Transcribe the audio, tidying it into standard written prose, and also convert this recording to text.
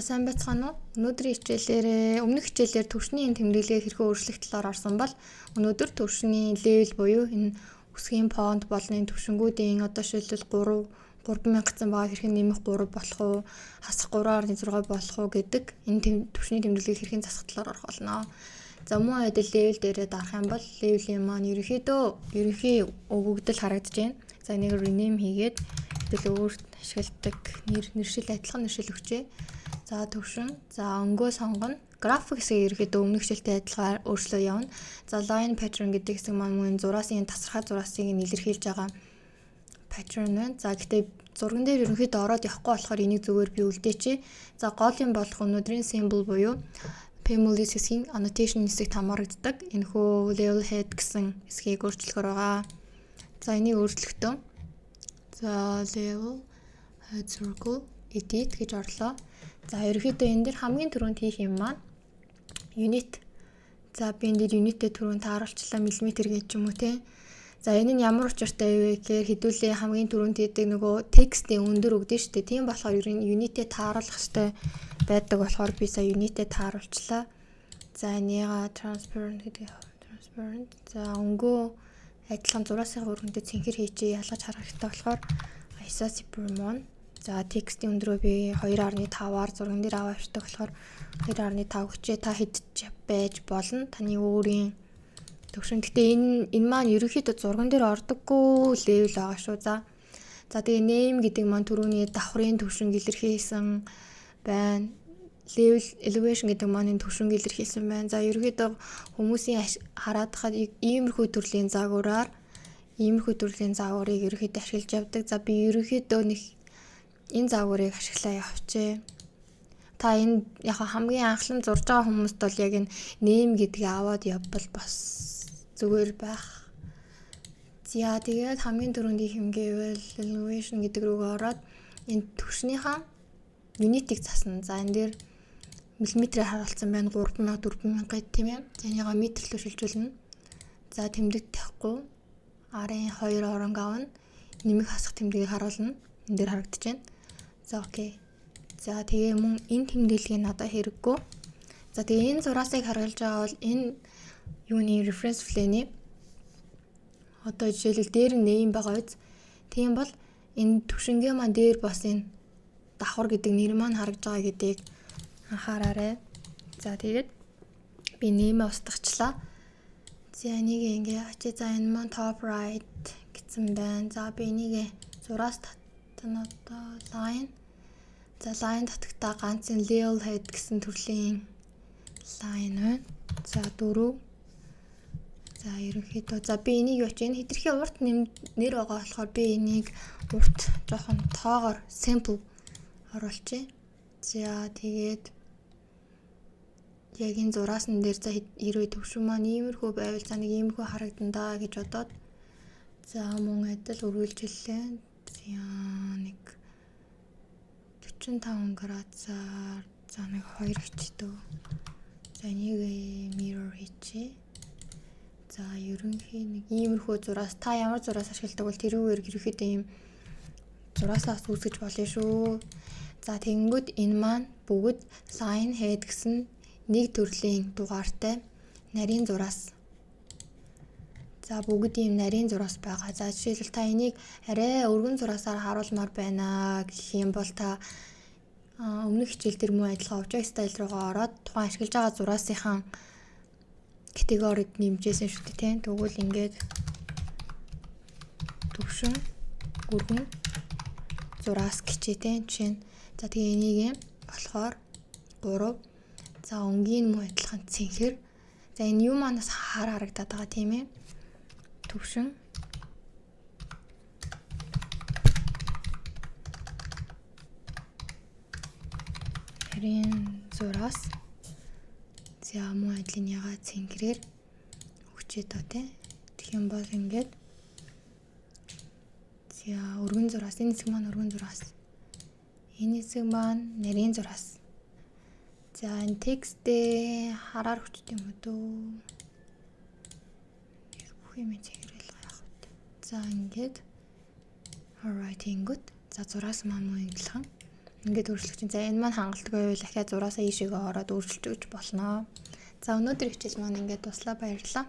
Сайн байцгаана уу? Өнөөдрийн хичээлээр өмнөх хичээлээр төвшний тэмдэглэгээ хэрхэн өөрчлөх талаар орсон бол өнөөдөр төвшний левел буюу энэ үсгийн фонт болон төвшингүүдийн одоо шилжил 3000 гэсэн байгаа хэрхэн нэмэх 3 болох уу, хасах 3.6 болох уу гэдэг энэ төвшний тэмдэглэгээ хэрхэн засах талаар орох болно. За мөн адил левел дээрээ дарах юм бол левелийн маань ерөнхий өгөгдөл харагдаж байна. За энийг rename хийгээд тэгэл өөрт ашигладаг нэршил адилхан нэршил өгчээ. За төвшин, за өнгөө сонгоно. График хэсгийг ерөөдөө өмнөх хичээлтэй адилхан өөрчлөө явна. За line pattern гэдэг хэсэг маань мөн зураасын тасархай зураасыг илэрхийлж байгаа pattern байна. За гэтээ зурган дээр ерөнхийдөө ороод явахгүй болохоор энийг зүгээр би үлдээчээ. За гол юм болох өнөөдрийн symbol буюу Pamulis хэсгийн annotation хэсэгт хамаардаг. Энэхүү level head гэсэн хэсгийг өөрчлөхөр байгаа. За энийг өөрчлөхдөө за level head circle edit гэж орлоо. За ерөөхдөө энэ дэр хамгийн түрүүнд хийх юм маань unit. За би энэ дэр unit-тэй түрүүнд тааруулчлаа миллиметр гэж юм уу те. За энэ нь ямар учиртай вэ гэхээр хэдүүлээ хамгийн түрүүнд хийдэг нөгөө текстийн өндөр өгдөө шүү дээ. Тийм болохоор ер нь unit-тэй тааруулах хэрэгтэй байдаг болохоор би сая unit-тэй тааруулчлаа. За энийга transparent гэдэг transparent. За өнгөө адилхан зураасын өргөнтэй цэнхэр хийчихээ ялгаж харах хэрэгтэй болохоор ISO Supermon. За текстийн өндрөө би 2.5-аар зурган дээр аваа явчихдаг болохоор 2.5 хүчээ та хэдж байж болно. Таны өөрийн төвшин. Гэтэ энэ маань ерөнхийдөө зурган дээр ордоггүй level байгаа шүү. За тэгээ name гэдэг маань түрүүний давхрын төвшин илэрхийлсэн байна. Level elevation гэдэг маань төвшин илэрхийлсэн байна. За ерөнхийдөө хүмүүсийн хараад хаад иймэрхүү төрлийн загвараар ерөнхийдөө ашиглаж явдаг. За би ерөнхийдөө нэг энэ загварыг ашиглаа явчээ. Та энэ яг хамгийн анхлан зурж байгаа хүмүүст бол яг энэ name гэдгийг аваад явбал бас зүгээр байх. За тэгээд хамгийн түрүүнд их юм гэвэл elevation гэдэг рүүгээ ороод энэ төвшнийхаа unit-ийг засна. За энэ дээр миллиметрээр харуулсан байна 3000 4000 гэд тийм ээ. За энийгээ метрлөө шилжүүлнэ. За тэмдэг тавихгүй арын 2 оронг авна. Нэмэх хасах тэмдгийг харуулна. Энэ дээр харагдаж байна. За окей. За тэгээ мөн энэ тэмдэглэгийг надад хэрэггүй. За тэгээ энэ зураасыг харгалж байгаа бол энэ юуны reference plane-ийн одоо жишээлбэл дээр нь name байгаа биз. Тийм бол энэ төвшингээ маань дээр бас энэ давхар гэдэг нэр маань харагдж байгаа гэдгийг анхаараарай. За тэгээд би name устгачлаа. За энийг ингээ ачаа. За энэ маань top right гэсэн байна. За би энийг зураас татна одоо line. За line татагтаа ганц энэ level head гэсэн төрлийн line байна. За 4. За ерөнхийдөө за би энийг явууч. Энэ хэтэрхий урт нэр байгаа болохоор би энийг урт жоохон тоогоор sample оруулчихъя. За тэгээд яг энэ зураасан дээр за хэрвээ төвшин маань иймэрхүү байвал за нэг иймэрхүү харагдана гэж бодоод за мөн адил үргэлжлэлээ. За нэг 45 градусаар за нэг 2 хичдөө. За энийг mirror хийчихье. За ерөнхий нэг иймэрхүү зураас та ямар зураас ашигладаг бол тэрүүгээр ерөнхийдөө ийм зураасаас үүсгэж болно шүү. За тэгэнгүүт энэ маань бүгд line head гэсэн нэг төрлийн дугаартай нарийн зураас. За бүгд ийм нарийн зураас байгаа. За жишээлбэл та энийг арай өргөн зураасаар харуулмаар байна гэх юм бол та өмнөх хичээл дээр мөн адилхан object style руугаа ороод тухайн ашиглаж байгаа зураасынхаа категорид нэмжсэн шүү дээ тийм. Тэгвэл ингээд төвшин өргөн зураас гэчээ тийм жишээ нь. За тэгээ энийг болохоор 3. За өнгийн мөн адилхан цэнхэр. За энэ юу манаас харагдаад байгаа тийм ээ. Төвшин нарийн зураас. За мөн адилын яга цэнхрээр өгчээ доо тий. Тэгэх юм бол ингээд за өргөн зураас энэ хэсэг маань өргөн зураас. Энэ хэсэг маань нарийн зураас. За энэ текстээ хараар хүчтэй юм дөө. Бүх юм цэгэрэл яах вэ? За ингээд alright ингүүт. За зураас маань мөн адилхан. Ингээд өөрчлөх чинь. За энэ маань хангалттай байвал дахиад 6-аас ийшээгээ ороод өөрчилж өгч болно. За өнөөдөр хичээл маань ингээд дуслаа, баярлалаа.